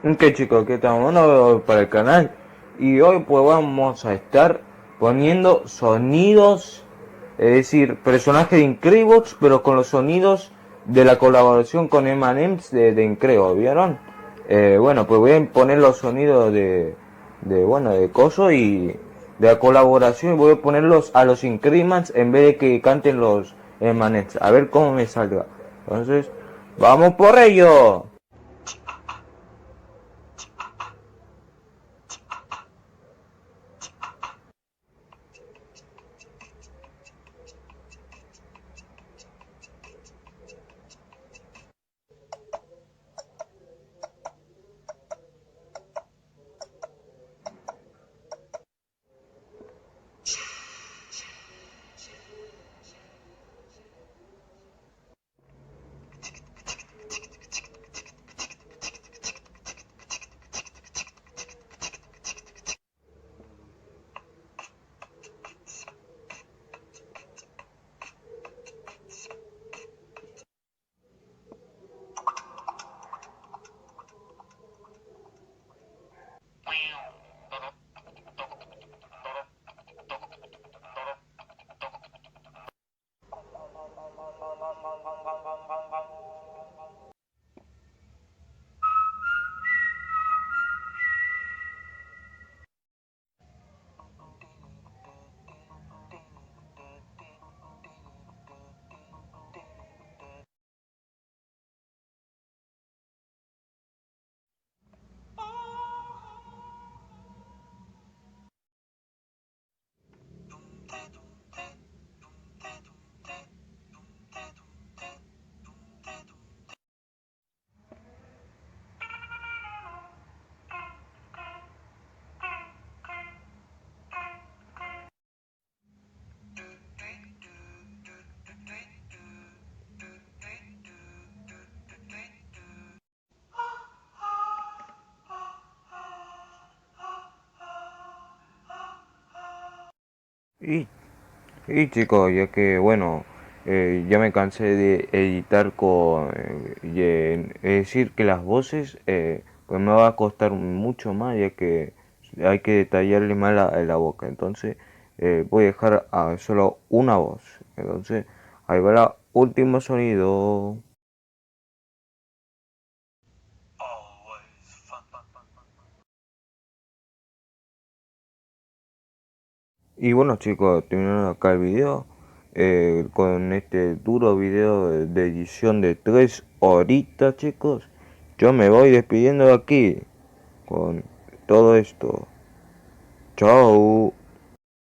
Ok chicos, ¿qué tal? Bueno, para el canal y hoy pues vamos a estar poniendo sonidos, es decir, personajes de Incredibots, pero con los sonidos de la colaboración con Emanems de Increbo, ¿vieron? Bueno, pues voy a poner los sonidos de Coso y de la colaboración y voy a ponerlos a los Increments en vez de que canten los Emanems, a ver cómo me salga. Entonces, ¡vamos por ello! Y Y chicos, ya que bueno, ya me cansé de editar es decir, que las voces pues me va a costar mucho más ya que hay que detallarle más la boca. Entonces voy a dejar a solo una voz. Entonces ahí va el último sonido. Y bueno chicos, terminando acá el video, con este duro video de edición de 3 horitas chicos, yo me voy despidiendo de aquí con todo esto. Chao.